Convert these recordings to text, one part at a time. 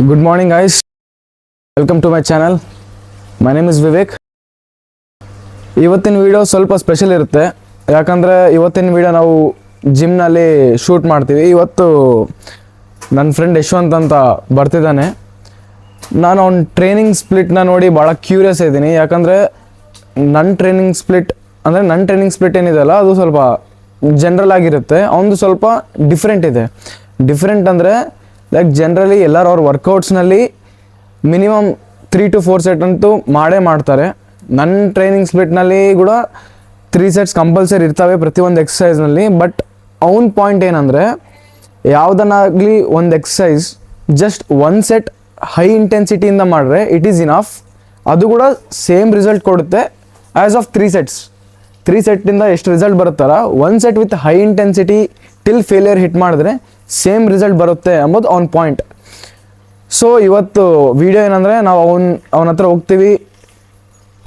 Good morning, guys. Welcome to my channel. My name is Vivek. ಇವತ್ತಿನ video ಸ್ವಲ್ಪ special ಇರುತ್ತೆ, ಯಾಕಂದರೆ ಇವತ್ತಿನ ವಿಡಿಯೋ ನಾವು ಜಿಮ್ನಲ್ಲಿ ಶೂಟ್ ಮಾಡ್ತೀವಿ. ಇವತ್ತು ನನ್ನ ಫ್ರೆಂಡ್ ಯಶವಂತ್ ಅಂತ ಬರ್ತಿದ್ದಾನೆ. ನಾನು ಅವ್ನ ಟ್ರೈನಿಂಗ್ ಸ್ಪ್ಲಿಟ್ನ ನೋಡಿ ಭಾಳ ಕ್ಯೂರಿಯಸ್ ಇದ್ದೀನಿ, ಯಾಕಂದರೆ ನನ್ನ ಟ್ರೈನಿಂಗ್ ಸ್ಪ್ಲಿಟ್ ಏನಿದೆಯಲ್ಲ ಅದು ಸ್ವಲ್ಪ ಜನರಲ್ ಆಗಿರುತ್ತೆ, ಅವನದು ಸ್ವಲ್ಪ ಡಿಫ್ರೆಂಟ್ ಇದೆ. ಡಿಫ್ರೆಂಟ್ ಅಂದರೆ ಲೈಕ್ ಜನರಲಿ ಎಲ್ಲರೂ ಅವ್ರ ವರ್ಕೌಟ್ಸ್ನಲ್ಲಿ ಮಿನಿಮಮ್ 3 to 4 ಸೆಟ್ ಅಂತೂ ಮಾಡ್ತಾರೆ. ನನ್ನ ಟ್ರೈನಿಂಗ್ ಸ್ಪ್ಲಿಟ್ನಲ್ಲಿ ಕೂಡ 3 ಸೆಟ್ಸ್ ಕಂಪಲ್ಸರಿ ಇರ್ತವೆ ಪ್ರತಿಯೊಂದು ಎಕ್ಸಸೈಸ್ನಲ್ಲಿ. ಬಟ್ ಅವನ ಪಾಯಿಂಟ್ ಏನಂದರೆ, ಯಾವುದನ್ನಾಗಲಿ ಒಂದು ಎಕ್ಸಸೈಸ್ ಜಸ್ಟ್ 1 ಸೆಟ್ ಹೈ ಇಂಟೆನ್ಸಿಟಿಯಿಂದ ಮಾಡಿದ್ರೆ ಇಟ್ ಈಸ್ ಇನಫ್, ಅದು ಕೂಡ ಸೇಮ್ ರಿಸಲ್ಟ್ ಕೊಡುತ್ತೆ ಆ್ಯಸ್ ಆಫ್ 3 ಸೆಟ್ಸ್. 3 ಸೆಟ್ಟಿಂದ ಎಷ್ಟು ರಿಸಲ್ಟ್ ಬರುತ್ತಲ್ಲ, 1 set with high intensity till failure hit ಮಾಡಿದ್ರೆ ಸೇಮ್ ರಿಸಲ್ಟ್ ಬರುತ್ತೆ ಅಂಬೋದು ಅವ್ನ ಪಾಯಿಂಟ್. ಸೊ ಇವತ್ತು ವಿಡಿಯೋ ಏನಂದರೆ, ನಾವು ಅವನ ಹತ್ರ ಹೋಗ್ತೀವಿ,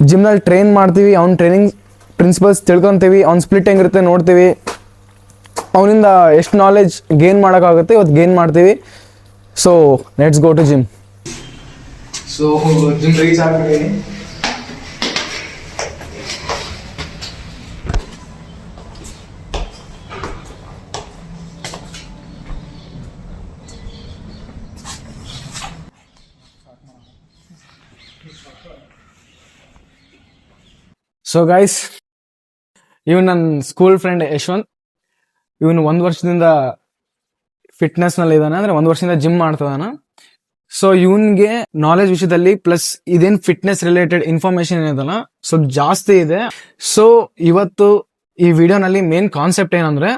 ಜಿಮ್ನಲ್ಲಿ ಟ್ರೈನ್ ಮಾಡ್ತೀವಿ, ಅವ್ನ ಟ್ರೈನಿಂಗ್ ಪ್ರಿನ್ಸಿಪಲ್ಸ್ ತಿಳ್ಕೊತೀವಿ, ಅವ್ನ ಸ್ಪ್ಲಿಟ್ ಹೆಂಗಿರುತ್ತೆ ನೋಡ್ತೀವಿ, ಅವನಿಂದ ಎಷ್ಟು ನಾಲೆಜ್ ಗೇನ್ ಮಾಡೋಕ್ಕಾಗುತ್ತೆ ಇವತ್ತು ಗೇನ್ ಮಾಡ್ತೀವಿ. So let's go to gym. So gym reach ಆಗ್ಬಿಟ್ಟಿದ್ದೀನಿ. ಸೊ ಗೈಸ್, ಇವನು ನನ್ನ ಸ್ಕೂಲ್ ಫ್ರೆಂಡ್ ಯಶವಂತ್. ಇವನು 1 ವರ್ಷದಿಂದ ಫಿಟ್ನೆಸ್ನಲ್ಲಿ ಇದ್ದಾನೆ, ಅಂದರೆ 1 ವರ್ಷದಿಂದ ಜಿಮ್ ಮಾಡ್ತಿದ್ದಾನೆ. ಸೊ ಇವನ್ಗೆ ನಾಲೆಜ್ ವಿಷಯದಲ್ಲಿ ಪ್ಲಸ್ ಇದೇನು ಫಿಟ್ನೆಸ್ ರಿಲೇಟೆಡ್ ಇನ್ಫಾರ್ಮೇಶನ್ ಏನಿದಲ್ಲ ಸ್ವಲ್ಪ ಜಾಸ್ತಿ ಇದೆ. ಸೊ ಇವತ್ತು ಈ ವಿಡಿಯೋನಲ್ಲಿ ಮೇನ್ ಕಾನ್ಸೆಪ್ಟ್ ಏನಂದ್ರೆ,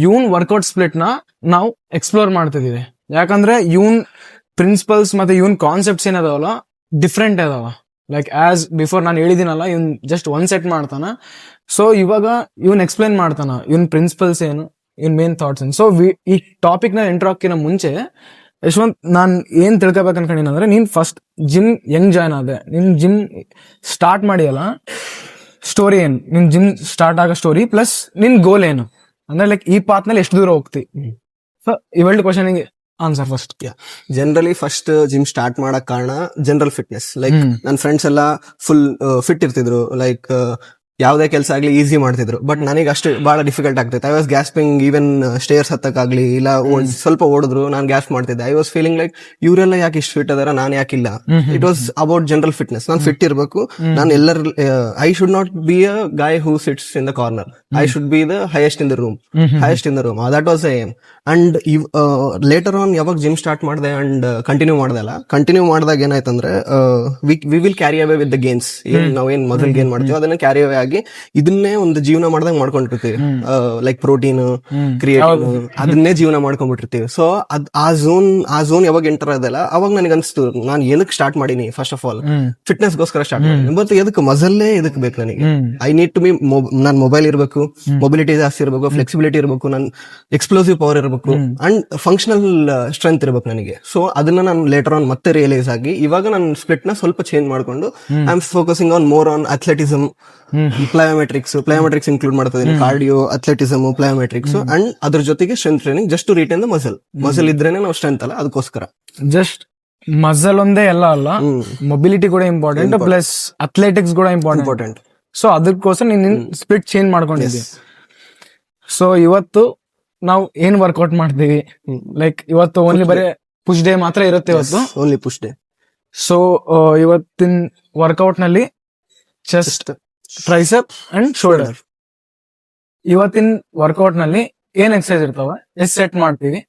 ಇವನ್ ವರ್ಕೌಟ್ ಸ್ಪ್ಲಿಟ್ನ ನಾವು ಎಕ್ಸ್ಪ್ಲೋರ್ ಮಾಡ್ತಿದ್ದೀವಿ. ಯಾಕಂದ್ರೆ ಇವನ್ ಪ್ರಿನ್ಸಿಪಲ್ಸ್ ಮತ್ತೆ ಇವನ್ ಕಾನ್ಸೆಪ್ಟ್ಸ್ ಏನದಾವಲ್ಲ ಡಿಫ್ರೆಂಟ್ ಇದಾವ. ಲೈಕ್ ಆಸ್ ಬಿಫೋರ್ ನಾನು ಹೇಳಿದ್ದೀನಲ್ಲ, ಇವನ್ ಜಸ್ಟ್ 1 ಸೆಟ್ ಮಾಡ್ತಾನ. ಸೊ ಇವಾಗ ಇವನ್ ಎಕ್ಸ್ಪ್ಲೈನ್ ಮಾಡ್ತಾನ ಇವನ್ ಪ್ರಿನ್ಸಿಪಲ್ಸ್ ಏನು, ಇವನ್ ಮೇನ್ ಥಾಟ್ಸ್ ಏನು. ಸೊ ಈ ಟಾಪಿಕ್ ನ ಎಂಟರ್ ಹಾಕಿನ ಮುಂಚೆ ಯಶವಂತ್, ನಾನು ಏನ್ ತಿಳ್ಕೊಬೇಕು ಅನ್ಕೊಂಡಿನಂದ್ರೆ, ನೀನ್ ಫಸ್ಟ್ ಜಿಮ್ ಹೆಂಗ್ ಜಾಯ್ನ್ ಆದೆ, ನಿನ್ ಜಿಮ್ ಸ್ಟಾರ್ಟ್ ಮಾಡಿಯಲ್ಲ ಸ್ಟೋರಿ ಏನು, ನಿನ್ ಜಿಮ್ ಸ್ಟಾರ್ಟ್ ಆಗೋ ಸ್ಟೋರಿ ಪ್ಲಸ್ ನಿನ್ ಗೋಲ್ ಏನು, ಅಂದ್ರೆ ಲೈಕ್ ಈ ಪಾತ್ ನಲ್ಲಿ ಎಷ್ಟು ದೂರ ಹೋಗ್ತಿ. ಸೊ ಇವೆರಡು question answer first. Generally first gym start ಮಾಡಕ್ ಕಾರಣ ಜನರಲ್ ಫಿಟ್ನೆಸ್. ಲೈಕ್ ನನ್ನ ಫ್ರೆಂಡ್ಸ್ ಎಲ್ಲ ಫುಲ್ ಫಿಟ್ ಇರ್ತಿದ್ರು, ಲೈಕ್ ಯಾವ್ದೇ ಕೆಲಸ ಆಗ್ಲಿ ಈಸಿ ಮಾಡ್ತಿದ್ರು. ಬಟ್ ನನಗೆ ಅಷ್ಟು ಬಹಳ ಡಿಫಿಕಲ್ಟ್ ಆಗ್ತೈತೆ. ಐ ವಾಸ್ ಗ್ಯಾಸ್ಪಿಂಗ್, ಈವನ್ ಸ್ಟೇರ್ಸ್ ಹತ್ತಕ್ಕಾಗ್ಲಿ ಇಲ್ಲ ಸ್ವಲ್ಪ ಓಡಿದ್ರು ನಾನು ಗ್ಯಾಸ್ ಮಾಡ್ತಿದ್ದೆ. ಐ ವಾಸ್ ಫೀಲಿಂಗ್ ಲೈಕ್ ಇವರೆಲ್ಲ ಯಾಕೆ ಇಷ್ಟು ಫಿಟ್ ಅದಾರ, ನಾನು ಯಾಕಿಲ್ಲ. It was about general fitness. ನಾನು ಫಿಟ್ ಇರಬೇಕು, ನಾನು ಎಲ್ಲರ I should not be a guy who sits in the corner, I should be the highest in the room. That was a aim. And later on ಯಾವಾಗ gym start ಮಾಡಿದೆ and continue ಮಾಡಿದಾಗ ಏನಾಯ್ತಂದ್ರೆ, we will carry away with the gains. ನಾವೇನ್ ಮೊದಲು gain ಮಾಡ್ತೀವಿ ಅದನ್ನ carry ಅವೇ ಆಗಿ ಇದನ್ನೇ ಒಂದು ಜೀವನ ಮಾಡ್ದಂಗ್ ಮಾಡ್ಕೊಂಡಿರ್ತೀವಿ. ಲೈಕ್ ಪ್ರೋಟೀನ್, ಕ್ರಿಯೇಟಿನ್, ಅದನ್ನೇ ಜೀವನ ಮಾಡ್ಕೊಂಡ್ಬಿಟ್ಟಿರ್ತೀವಿ. ಸೊ ಆ ಝೋನ್ ಯಾವಾಗ ಎಂಟರ್ ಆದಲ್ಲ, ಅವಾಗ ನನಗೆ ಅನ್ಸ್ತು, ನಾನು ಏನಕ್ಕೆ ಸ್ಟಾರ್ಟ್ ಮಾಡೀನಿ. ಫಸ್ಟ್ ಆಫ್ ಆಲ್ ಫಿಟ್ನೆಸ್ ಗೋಸ್ಕರ ಸ್ಟಾರ್ಟ್ ಮಾಡೀನಿ. ಬಟ್ ಎದಕ್ಕೆ ಮಸಲ್ಲೇ ಎದಕ್ಕೆ ಬೇಕು ನನಗೆ. ಐ ನೀಡ್ ಟು ಬಿ, ನನ್ ಮೊಬೈಲ್ ಇರಬೇಕು, ಮೊಬಿಲಿಟಿ ಜಾಸ್ತಿ ಇರಬೇಕು, ಫ್ಲೆಕ್ಸಿಬಿಲಿಟಿ ಇರಬೇಕು, ನನ್ ಎಕ್ಸ್ಪ್ಲೋಸಿವ್ ಪವರ್ ಇರಬೇಕು ಅಂಡ್ ಫಂಕ್ಷನಲ್ ಸ್ಟ್ರೆಂತ್ ಇರಬೇಕು ನನಗೆ. ಸೊ ಅದನ್ನ ನಾನು ಲೇಟರ್ ಆನ್ ಮತ್ತೆ ರಿಯಲೈಸ್ ಆಗಿ ಇವಾಗ ನಾನು ಸ್ಪ್ಲಿಟ್ ನ ಸ್ವಲ್ಪ ಚೇಂಜ್ ಮಾಡ್ಕೊಂಡು I am focusing on more on athleticism, plyometrics include ಮಾಡ್ತಿದ್ದೀನಿ. ಕಾರ್ಡಿಯೋ, ಅಥ್ಲೆಟಿಸಮ್, ಪ್ಲಯೋಮೆಟ್ರಿಕ್ಸ್ ಅಂಡ್ ಅದ್ರ ಜೊತೆಗೆ strength training, just to retain the muscle ಇದ್ರೇನೆ ನಾವು ಸ್ಟ್ರೆಂತ್ ಅಲ್ಲ, ಅದಕ್ಕೋಸ್ಕರ. ಜಸ್ಟ್ ಮಸಲ್ ಒಂದೇ ಎಲ್ಲ ಅಲ್ಲ, ಮೊಬಿಲಿಟಿ ಕೂಡ ಇಂಪಾರ್ಟೆಂಟ್, ಪ್ಲಸ್ ಅಥ್ಲೆಟಿಕ್ಸ್ ಕೂಡ ಇಂಪಾರ್ಟೆಂಟ್. ಸೊ ಅದಕ್ಕೋಸ್ಕರ ನೀನ್ ಸ್ಪ್ಲಿಟ್ ಚೇಂಜ್ ಮಾಡ್ಕೊಂಡಿದ್ದಿ. ಸೊ ಇವತ್ತು ನಾವು ಏನ್ ವರ್ಕೌಟ್ ಮಾಡ್ತೀವಿ, ಲೈಕ್ ಇವತ್ತು ಓನ್ಲಿ ಬರೀ ಪುಷ್ ಡೇ ಮಾತ್ರ ಇರುತ್ತೆ. ಇವತ್ತು ಓನ್ಲಿ ಪುಷ್ ಡೇ. ಸೊ ಇವತ್ತಿನ ವರ್ಕೌಟ್ ನಲ್ಲಿ ಚೆಸ್ಟ್, ಟ್ರೈಸೆಪ್ ಅಂಡ್ ಶೋಲ್ಡರ್. ಇವತ್ತಿನ ವರ್ಕೌಟ್ ನಲ್ಲಿ ಏನ್ ಎಕ್ಸರ್ಸೈಸ್ ಇರ್ತಾವ, ಎಷ್ಟು ಸೆಟ್ ಮಾಡ್ತೀವಿ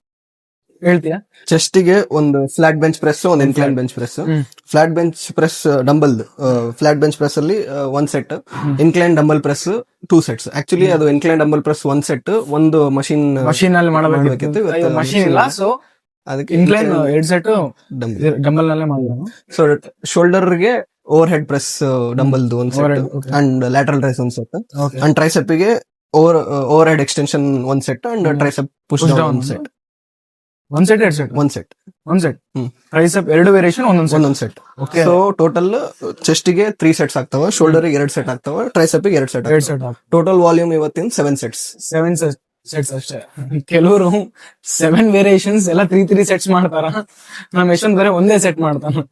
ಹೇಳ್ತೀಯಾ? ಚೆಸ್ಟಿಗೆ ಒಂದು ಫ್ಲಾಟ್ ಬೆಂಚ್ ಪ್ರೆಸ್, ಒಂದು incline bench press. Flat bench press dumbbell, flat bench press ಅಲ್ಲಿ 1 set, incline dumbbell press 2 sets. Actually ಅದು ಇನ್ಕ್ಲೈನ್ ಡಂಬಲ್ ಪ್ರೆಸ್ 1 ಸೆಟ್ ಒಂದು ಮಷೀನ್ ಅಲ್ಲಿ ಮಾಡಬೇಕಿತ್ತು, ಮಷೀನ್ ಇಲ್ಲ. ಸೊ ಅದಕ್ಕೆ ಇನ್ಕ್ಲೈನ್ 2 ಸೆಟ್ ಡಂಬಲ್ ನಲ್ಲೇ ಮಾಡಿದ್ರು. ಸೊ ಶೋಲ್ಡರ್ಗೆ over head press dumbbell 1 set and lateral raise 1 set and tricep ಗೆ over head extension 1 set and tricep push down 1 set. 1 set 1 set tricep 2 variation ಒಂದೊಂದ್ set. So total chest ಗೆ 3 sets ಆಗ್ತಾವ, shoulder ಗೆ 2 set ಆಗ್ತಾವ, tricep ಗೆ 2 set. Total volume ಇವತ್ತಿನ 7 sets. Sets ಅಷ್ಟೇ. ಕೆಲವರು 7 ವೇರಿಯೇಷನ್ಸ್ ಎಲ್ಲ 3 ಸೆಟ್ಸ್ ಮಾಡ್ತಾರ. ನಮ್ ಯಶವಂತ್ ಬರೀ ಒಂದೇ ಸೆಟ್ ಮಾಡ್ತಾನ.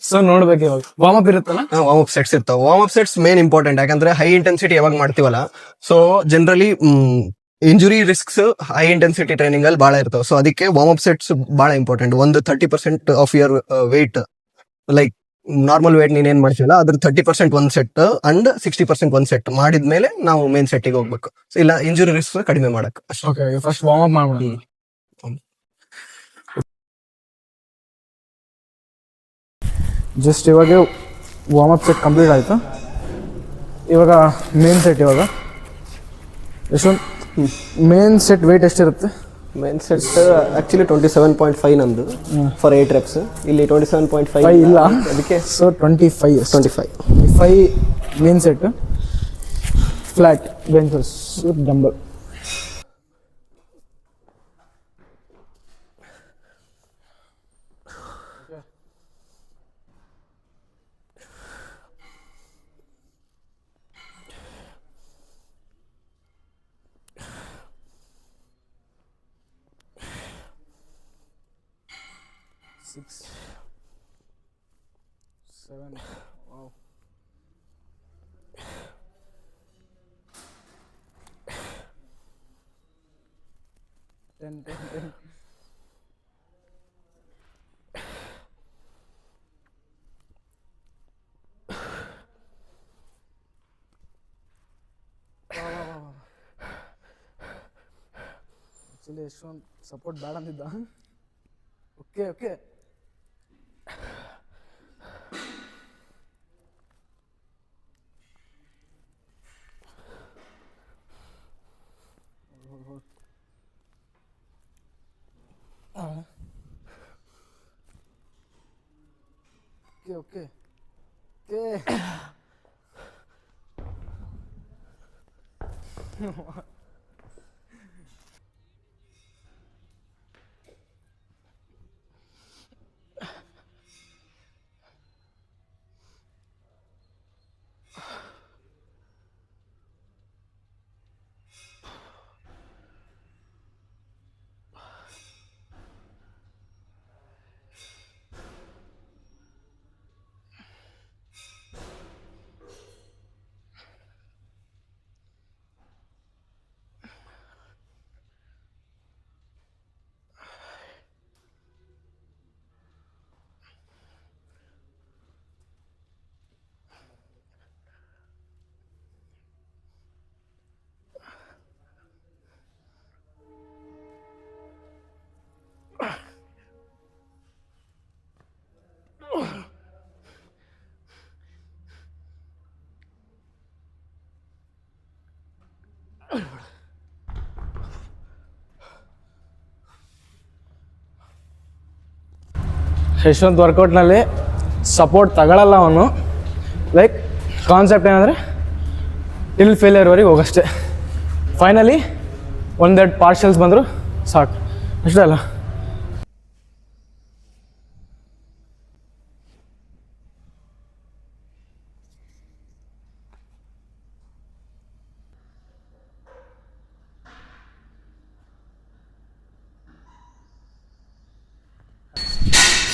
ಸೊ ನೋಡ್ಬೇಕು ಇವಾಗ ವಾರ್ಮ್ ಅಪ್ ಇರುತ್ತಲ್ಲ. ವಾರ್ಮ್ ಅಪ್ ಸೆಟ್ಸ್ ಇರ್ತಾವ. Warm up sets main important, ಯಾಕಂದ್ರೆ ಹೈ ಇಂಟೆನ್ಸಿಟಿ ಯಾವಾಗ ಮಾಡ್ತೀವಲ್ಲ, so generally injury risks high intensity training ಅಲ್ಲಿ ಬಹಳ ಇರ್ತಾವ. ಸೊ ಅದಕ್ಕೆ ವಾರ್ಮ್ ಅಪ್ ಸೆಟ್ಸ್ ಬಹಳ ಇಂಪಾರ್ಟೆಂಟ್. ಒಂದು 30% of your weight, like normal weight ನೀನ್ ಏನ್ ಮಾಡ್ತೀವಲ್ಲ ಅದ್ರ 30% ಒಂದ್ ಸೆಟ್ ಅಂಡ್ 60% ಒಂದ್ ಸೆಟ್ ಮಾಡಿದ್ಮೇಲೆ ನಾವು ಮೇನ್ ಸೆಟ್ಟಿಗೆ ಹೋಗ್ಬೇಕು. ಸೊ ಇಲ್ಲ ಇಂಜುರಿ ರಿಸ್ಕ್ ಕಡಿಮೆ ಮಾಡಕ್ ಅಷ್ಟೇ. ಓಕೆ, ಫಸ್ಟ್ ವಾರ್ಮ್ ಅಪ್ ಮಾಡ್ಬಿಡೋಣ. ಜಸ್ಟ್ ಇವಾಗ ವಾರ್ಮ್ ಅಪ್ ಸೆಟ್ ಕಂಪ್ಲೀಟ್ ಆಯ್ತು. ಇವಾಗ ಮೇನ್ ಸೆಟ್. ಇವಾಗ ಯಶವಂತ್, ಮೇನ್ ಸೆಟ್ ವೇಟ್ ಎಷ್ಟಿರುತ್ತೆ? ಮೇನ್ ಸೆಟ್ ಆಕ್ಚುಲಿ 27.5 ನಂದು ಫಾರ್ 8 reps. ಇಲ್ಲಿ 27.5 ಇಲ್ಲ, ಅದಕ್ಕೆ so 25 main set. Flat benches dumbbell. Six, 7, wow. 10. Actually Yashwant support ಬೇಡ ಅಂದಿದ್ದ. ಓಕೆ. ಓಕೆ. ಯಶವಂತ್ ವರ್ಕೌಟ್ನಲ್ಲಿ ಸಪೋರ್ಟ್ ತಗೊಳ್ಳಲ್ಲ ಅವನು. ಲೈಕ್ ಕಾನ್ಸೆಪ್ಟ್ ಏನಂದರೆ ಟಿಲ್ ಫೇಲಿಯರ್ವರೆಗೆ ಹೋಗಷ್ಟೆ. ಫೈನಲಿ 1-2 ಪಾರ್ಷಲ್ಸ್ ಬಂದರು ಸಾಕು, ಅಷ್ಟೇ ಅಲ್ಲ.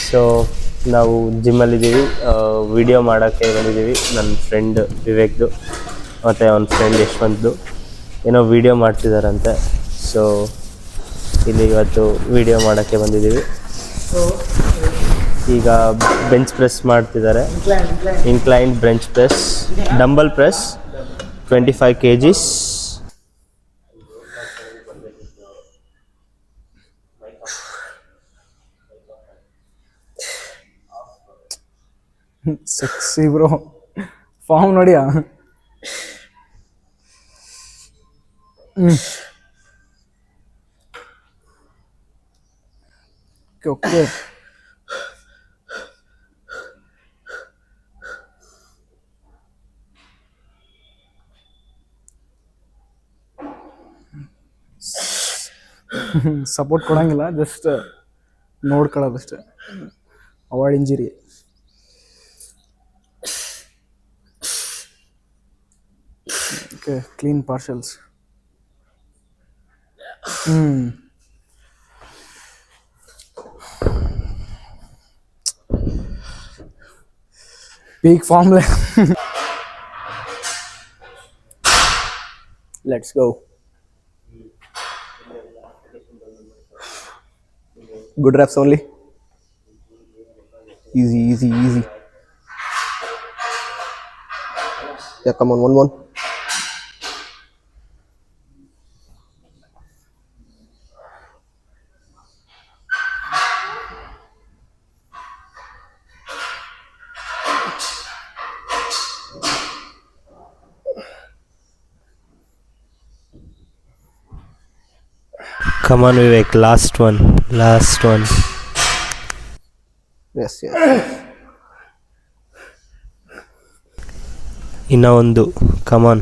ಸೊ ನಾವು ಜಿಮ್ಮಲ್ಲಿದ್ದೀವಿ, ವಿಡಿಯೋ ಮಾಡೋಕ್ಕೆ ಬಂದಿದ್ದೀವಿ. ನನ್ನ ಫ್ರೆಂಡ್ ವಿವೇಕ್ದು ಮತ್ತು ಅವನ ಫ್ರೆಂಡ್ ಯಶವಂತ್ದು ಏನೋ ವಿಡಿಯೋ ಮಾಡ್ತಿದ್ದಾರಂತೆ. ಸೊ ಇಲ್ಲಿ ಇವತ್ತು ವಿಡಿಯೋ ಮಾಡೋಕ್ಕೆ ಬಂದಿದ್ದೀವಿ. ಈಗ ಬೆಂಚ್ ಪ್ರೆಸ್ ಮಾಡ್ತಿದ್ದಾರೆ. Incline bench press, dumbbell press 25 kgs. Sexy bro, form ನೋಡಿಯಾ? ಓಕೆ. ಸಪೋರ್ಟ್ ಕೊಡಂಗಿಲ್ಲ, ಜಸ್ಟ್ ನೋಡ್ಕೊಳ್ಳೋದಷ್ಟೇ, avoid injury. Okay, clean partials. Peak form. Let's go. Good reps only. Easy, easy, easy. Yeah, come on, one more. Come on, Vivek. Last one. Yes, yes. ಇನ್ನ ಒಂದು. Come on.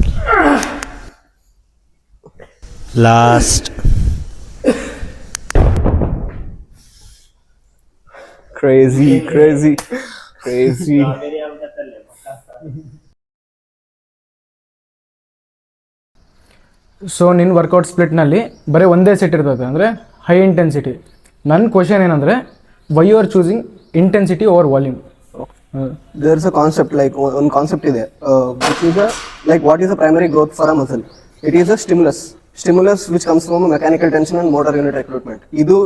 Last. Crazy. So ನಿನ್ನ workout ಸ್ಪ್ಲಿಟ್ನಲ್ಲಿ ಬರೀ ಒಂದೇ set ಇರ್ತದೆ, ಅಂದರೆ high intensity. ನನ್ನ question ಏನಂದರೆ, why you are choosing intensity over volume? There is a concept, like one concept is there, which is what is the primary growth for a muscle? It is a stimulus which comes from mechanical tension and motor unit recruitment.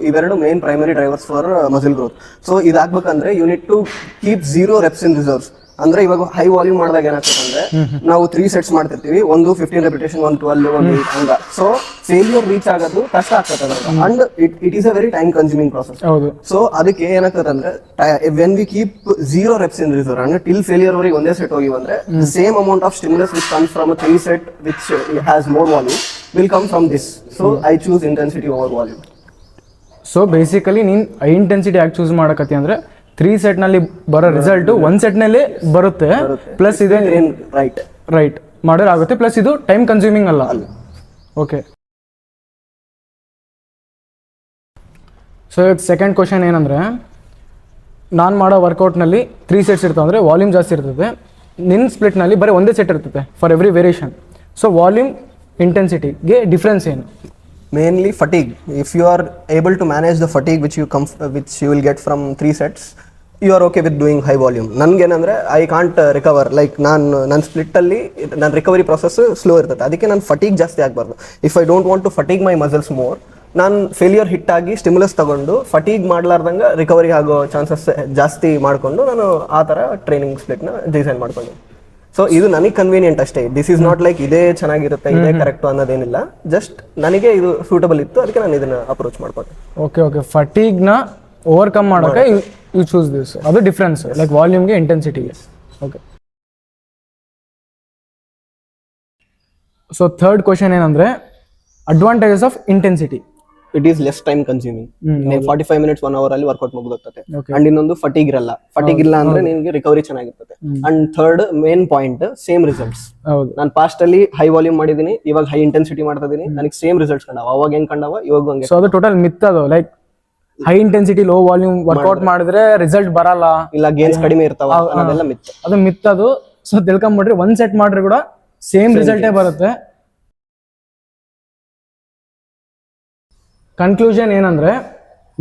ಇವೆರಡು main primary drivers for muscle growth. So ಇದಾಗಬೇಕಂದ್ರೆ you need to keep 0 reps in reserves. ಅಂದ್ರೆ ಇವಾಗ high volume ಮಾಡಿದಾಗ ಏನಾಗ್ತದೆ ಅಂದ್ರೆ ನಾವು 3 sets ಮಾಡ್ತಿರ್ತೀವಿ, ಒಂದು 15 repetition, ಒಂದು 12, ಒಂದು 8 ಹಂಗ. ಸೊ ಫೇಲ್ಯೂರ್ ರೀಚ್ ಆಗೋದು ಕಷ್ಟ ಆಗ್ತದೆ and it is a very time consuming process. So ಅದಕ್ಕೆ ಏನಾಗ್ತದೆ ಅಂದ್ರೆ when we keep 0 reps in reserve ಅಂದ್ರೆ ಟಿಲ್ ಫೇಲ್ಯೂರ್ ವರೆಗೆ ಒಂದೇ ಸೆಟ್ ಹೋಗಿ ಬಂದ್ರೆ same amount of stimulus which comes from 3 set which has more volume will come from this. So I choose intensity over volume. So basically ನೀನು I intensity ಯಾಕೆ choose ಮಾಡಕತ್ತಿ ಅಂದರೆ 3 ಸೆಟ್ನಲ್ಲಿ ಬರೋ ರಿಸಲ್ಟು 1 ಸೆಟ್ನಲ್ಲೇ ಬರುತ್ತೆ, ಪ್ಲಸ್ ಇದೆ ರೈಟ್ ಮಾಡೋರು ಆಗುತ್ತೆ, ಪ್ಲಸ್ ಇದು ಟೈಮ್ ಕನ್ಸ್ಯೂಮಿಂಗ್ ಅಲ್ಲ. ಓಕೆ. ಸೊ ಇವಾಗ ಸೆಕೆಂಡ್ ಕ್ವಶನ್ ಏನಂದರೆ, ನಾನು ಮಾಡೋ ವರ್ಕೌಟ್ನಲ್ಲಿ 3 ಸೆಟ್ಸ್ ಇರ್ತವೆ ಅಂದರೆ ವಾಲ್ಯೂಮ್ ಜಾಸ್ತಿ ಇರ್ತದೆ. ನಿನ್ನ ಸ್ಪ್ಲಿಟ್ನಲ್ಲಿ ಬರೀ ಒಂದೇ ಸೆಟ್ ಇರ್ತದೆ for every variation. So volume ಇಂಟೆನ್ಸಿಟಿಗೆ ಡಿಫ್ರೆನ್ಸ್ ಏನು? Mainly fatigue. If you are able to manage the fatigue which you will get from 3 sets, you are okay with doing high volume. ನನಗೇನಂದ್ರೆ I can't recover, like ನನ್ನ ಸ್ಪ್ಲಿಟ್ಟಲ್ಲಿ ನನ್ನ recovery process slow ಇರ್ತದೆ, ಅದಕ್ಕೆ ನಾನು fatigue ಜಾಸ್ತಿ ಆಗಬಾರ್ದು. If I don't want to fatigue my muscles more, ನಾನು ಫೇಲ್ಯೂರ್ ಹಿಟ್ ಆಗಿ ಸ್ಟಿಮ್ಯುಲಸ್ ತಗೊಂಡು ಫಟೀಗ್ ಮಾಡ್ಲಾರ್ದಂಗೆ ರಿಕವರಿ ಆಗೋ ಚಾನ್ಸಸ್ ಜಾಸ್ತಿ ಮಾಡಿಕೊಂಡು ನಾನು ಆ ಥರ ಟ್ರೈನಿಂಗ್ ಸ್ಪ್ಲಿಟ್ನ ಡಿಸೈನ್ ಮಾಡ್ಕೊಂಡು. ಸೊ ಇದು ನನಗೆ ಕನ್ವೀನಿಯಂಟ್ ಅಷ್ಟೇ. ದಿಸ್ ಈಸ್ ನಾಟ್ ಲೈಕ್ ಇದೇ ಚೆನ್ನಾಗಿರುತ್ತೆ, ಇದೇ ಕರೆಕ್ಟ್ ಅನ್ನೋದೇನಿಲ್ಲ. ಜಸ್ಟ್ ನನಗೆ ಇದು ಸೂಟಬಲ್ ಇತ್ತು, ಅದಕ್ಕೆ ನಾನು ಇದನ್ನ ಅಪ್ರೋಚ್ ಮಾಡ್ಕೊಂಡೆ. ಓಕೆ. ಫಟೀಗ್ನ ಓವರ್ಕಮ್ ಮಾಡೋಕೆ ಯು ಚೂಸ್ ದಿಸ್. ಅದು ಡಿಫ್ರೆನ್ಸ್, ಲೈಕ್ ವಾಲ್ಯೂಮ್ಗೆ ಇಂಟೆನ್ಸಿಟಿಗೆ. ಓಕೆ. ಸೊ ಥರ್ಡ್ ಕ್ವಶನ್ ಏನಂದರೆ, advantages of intensity. It is less time consuming. 45 minutes 1 hour ಅಲ್ಲಿ ವರ್ಕೌಟ್ ಮುಗಿದೋಗ್ತದೆ. Okay. ಅಂಡ್ ಇನ್ನೊಂದು ಫಟೀಗ್ ಇರಲ್ಲ. ಫಟೀಗ್ ಇಲ್ಲ ಅಂದ್ರೆ ನಿಮಗೆ ರಿಕವರಿ ಚೆನ್ನಾಗಿರ್ತದೆ. And third main point, same results. ಹೌದು. ನಾನು ಪಾಸ್ಟ್ ಅಲ್ಲಿ ಹೈ ವಾಲ್ಯೂಮ್ ಮಾಡಿದೀನಿ, ಇವಾಗ ಹೈ ಇಂಟೆನ್ಸಿಟಿ ಮಾಡ್ತಾ ಇದೀನಿ, ನನಗೆ ಸೇಮ್ ರಿಸಲ್ಟ್ಸ್ ಕಂಡವ. ಅವಾಗ ಹೆಂಗ್ ಕಂಡವ, ಇವಾಗ ಹಂಗೆ. ಸೊ ಅದು ಟೋಟಲ್ ಮಿತ್. ಅದು like high intensity low volume workout ಮಾಡಿದ್ರೆ ರಿಸಲ್ಟ್ ಬರಲ್ಲ, ಇಲ್ಲ ಗೇನ್ಸ್ ಕಡಿಮೆ ಇರ್ತಾವ, ಅದೆಲ್ಲ ಮಿತ್. ಅದು ಮಿತ್. ಅದು ಸೊ ತಿಳ್ಕೊಂಬಿಡ್ರಿ, 1 ಸೆಟ್ ಮಾಡ್ರೆ ಕೂಡ ಸೇಮ್ ರಿಸಲ್ಟೇ ಬರುತ್ತೆ. ಕನ್ಕ್ಲೂಷನ್ ಏನಂದ್ರೆ,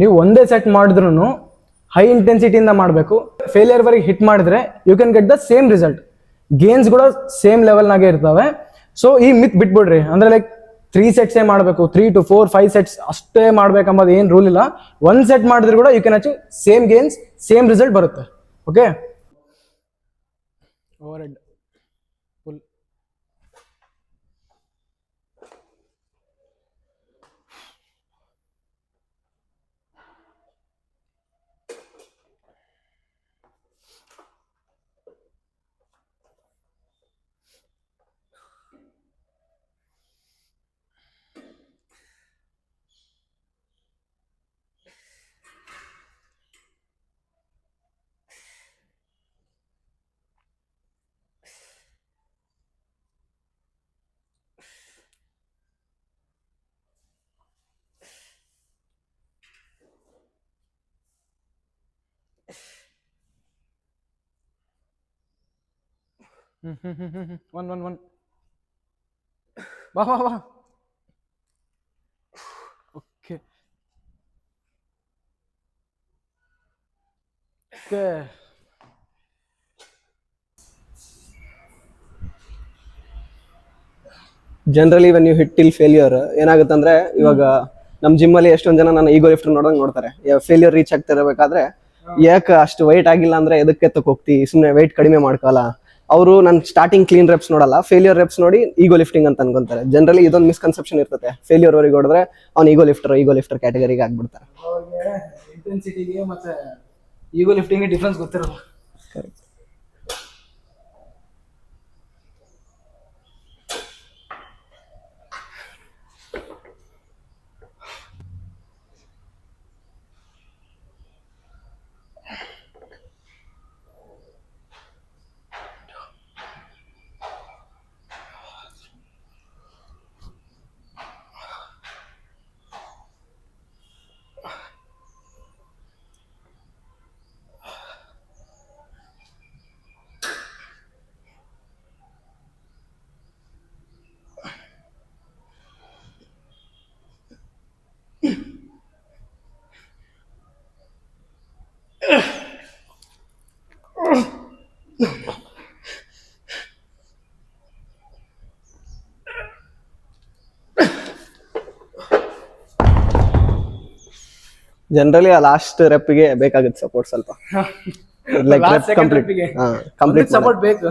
ನೀವು ಒಂದೇ ಸೆಟ್ ಮಾಡಿದ್ರು ಹೈ ಇಂಟೆನ್ಸಿಟಿಯಿಂದ ಮಾಡಬೇಕು. ಫೇಲಿಯರ್ವರೆಗೆ ಹಿಟ್ ಮಾಡಿದ್ರೆ you can get the same result. Gains ಕೂಡ ಸೇಮ್ ಲೆವೆಲ್ನಾಗೆ ಇರ್ತವೆ. ಸೊ ಈ ಮಿತ್ ಬಿಟ್ಬಿಡ್ರಿ. ಅಂದ್ರೆ ಲೈಕ್ 3 ಸೆಟ್ಸೇ ಮಾಡಬೇಕು, 3 to 4 5 ಸೆಟ್ಸ್ ಅಷ್ಟೇ ಮಾಡ್ಬೇಕಂಬುದು ಏನು ರೂಲ್ ಇಲ್ಲ. 1 ಸೆಟ್ ಮಾಡಿದ್ರು ಕೂಡ you can achieve same gains, same result ಬರುತ್ತೆ. Okay. Over head full. One. ಬಾ. Okay. Generally when you hit till failure ಏನಾಗುತ್ತೆ ಅಂದ್ರೆ, ಇವಾಗ ನಮ್ ಜಿಮ್ ಅಲ್ಲಿ ಎಷ್ಟೊಂದ್ ಜನ ನನ್ನ ಈಗೋ ಲಿಫ್ಟರ್ ನೋಡಂಗ್ ನೋಡ್ತಾರೆ. ಫೇಲ್ಯೂರ್ ರೀಚ್ ಆಗ್ತಿರಬೇಕಾದ್ರೆ ಯಾಕೆ ಅಷ್ಟು ವೈಟ್ ಆಗಿಲ್ಲ ಅಂದ್ರೆ ಎದಕ್ಕೆ ಹೋಗ್ತಿ, ಸುಮ್ಮನೆ ವೈಟ್ ಕಡಿಮೆ ಮಾಡ್ಕೋಲ್ಲ. ಅವರು ನನ್ ಸ್ಟಾರ್ಟಿಂಗ್ ಕ್ಲೀನ್ ರೆಪ್ಸ್ ನೋಡಲ್ಲ, ಫೇಲ್ಯೂರ್ ರೆಪ್ಸ್ ನೋಡಿ ಈಗೋ ಲಿಫ್ಟಿಂಗ್ ಅಂತ ಅನ್ಕೊಂತಾರೆ. ಜನರಲಿ ಇದೊಂದು ಮಿಸ್ಕನ್ಸೆಪ್ಷನ್ ಇರ್ತದೆ, ಫೇಲ್ಯೂರ್ ವರೆಗೆ ಹೊಡೆದ್ರೆ ಅವ್ನು ಈಗೋ ಲಿಫ್ಟರ್ ಕ್ಯಾಟಗರಿಗೆ ಆಗ್ಬಿಡ್ತಾರೆ. ಅವ್ರಿಗೆ ಇಂಟೆನ್ಸಿಟಿಗೆ ಮತ್ತೆ ಈಗೋ ಲಿಫ್ಟಿಂಗ್ ಡಿಫ್ರೆನ್ಸ್ ಗೊತ್ತಿರಲ್ಲ. ಜನರಲಿ ಆ ಲಾಸ್ಟ್ ರೆಪ್ಗೆ ಬೇಕಾಗುತ್ತೆ ಸಪೋರ್ಟ್ ಸ್ವಲ್ಪ. Like Last rep second complete rep ಗೆ. ಕಂಪ್ಲೀಟ್ ಸಪೋರ್ಟ್ ಬೇಕು.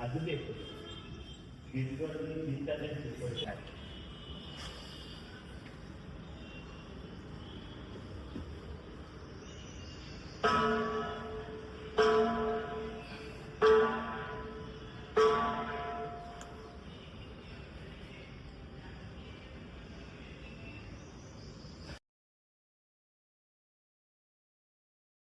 ಅದು ಬೇಕು.